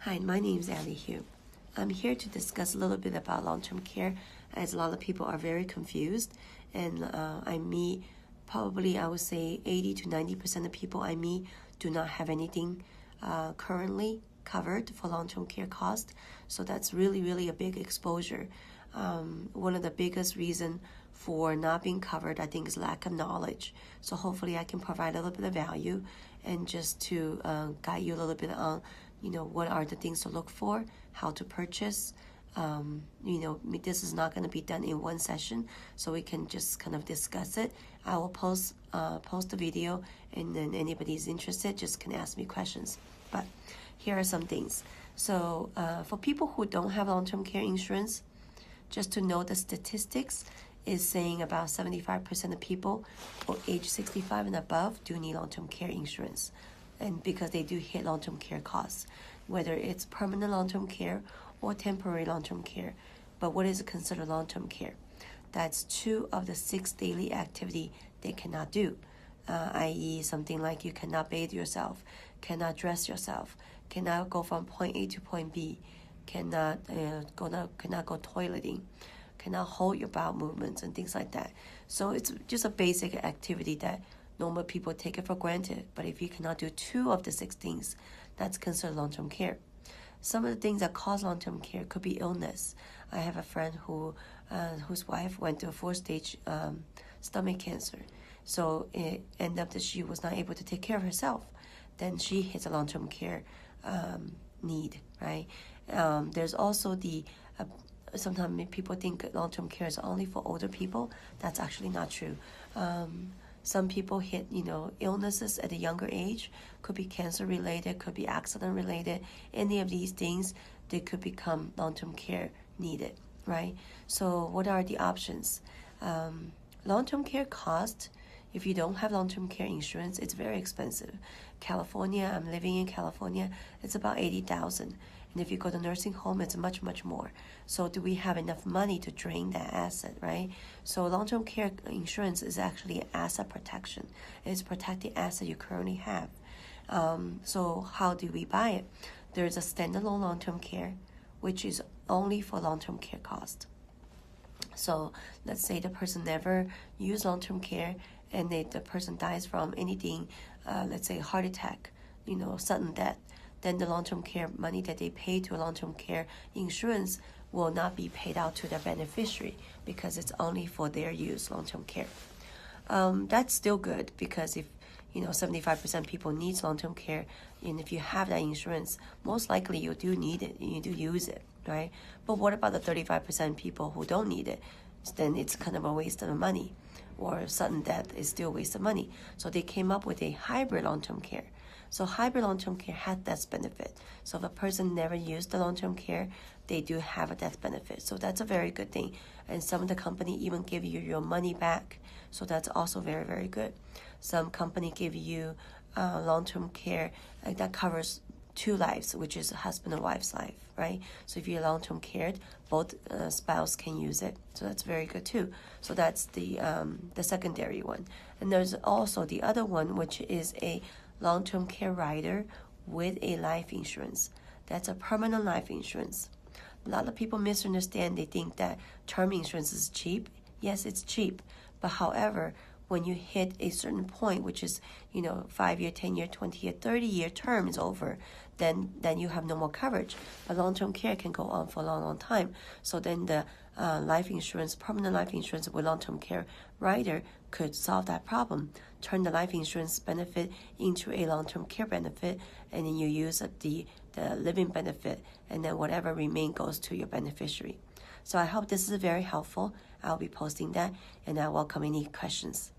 Hi, my name is Ali Hugh. I'm here to discuss a little bit about long-term care, as a lot of people are very confused, and I meet probably, I would say 80 to 90% of people I meet do not have anything currently covered for long-term care cost. So that's really a big exposure. One of the biggest reason for not being covered, I think, is lack of knowledge. So hopefully I can provide a little bit of value and just to guide you a little bit on what are the things to look for, how to purchase. This is not going to be done in one session, so we can just kind of discuss it. I will post the video, and then anybody is interested just can ask me questions. But here are some things. So for people who don't have long-term care insurance, just to know the statistics is saying about 75% of people age 65 and above do need long-term care insurance, and because they do hit long-term care costs, whether it's permanent long-term care or temporary long-term care. But what is considered long-term care? That's 2 of the 6 daily activity they cannot do, i.e. something like you cannot bathe yourself, cannot dress yourself, cannot go from point A to point B, cannot go toileting, cannot hold your bowel movements and things like that. So it's just a basic activity that normal people take it for granted, but if you cannot do 2 of the 6 things, that's considered long-term care. Some of the things that cause long-term care could be illness. I have a friend whose wife went to a 4-stage stomach cancer. So it ended up that she was not able to take care of herself. Then she hits a long-term care need, right? There's also sometimes people think long-term care is only for older people. That's actually not true. Some people hit, illnesses at a younger age, could be cancer related, could be accident related. Any of these things, they could become long-term care needed, right? So what are the options? Long-term care cost, if you don't have long-term care insurance, it's very expensive. California, I'm living in California, it's about $80,000. And if you go to nursing home, it's much more. So do we have enough money to drain that asset, right? So long-term care insurance is actually asset protection. It's protect the asset you currently have. So how do we buy it? There's a standalone long-term care, which is only for long-term care cost. So let's say the person never used long-term care and the person dies from anything, let's say heart attack, sudden death. Then the long-term care money that they pay to a long-term care insurance will not be paid out to the beneficiary because it's only for their use, long-term care. That's still good because if 75% people needs long-term care, and if you have that insurance, most likely you do need it, you do use it, right? But what about the 35% people who don't need it? Then it's kind of a waste of money, or sudden death is still a waste of money. So they came up with a hybrid long-term care. So hybrid long-term care has death benefit. So if a person never used the long-term care, they do have a death benefit. So that's a very good thing. And some of the company even give you your money back. So that's also very good. Some company give you long-term care that covers 2 lives, which is a husband and wife's life, right? So if you're long-term cared, both spouse can use it. So that's very good too. So that's the secondary one. And there's also the other one, which is a long-term care rider with a life insurance. That's a permanent life insurance. A lot of people misunderstand. They think that term insurance is cheap. Yes, it's cheap. But however, when you hit a certain point, which is 5-year, 10-year, 20-year, 30-year term is over, then you have no more coverage. But long-term care can go on for a long time. So then the life insurance, permanent life insurance with long-term care rider could solve that problem. Turn the life insurance benefit into a long-term care benefit, and then you use the living benefit, and then whatever remain goes to your beneficiary. So I hope this is very helpful. I'll be posting that, and I welcome any questions.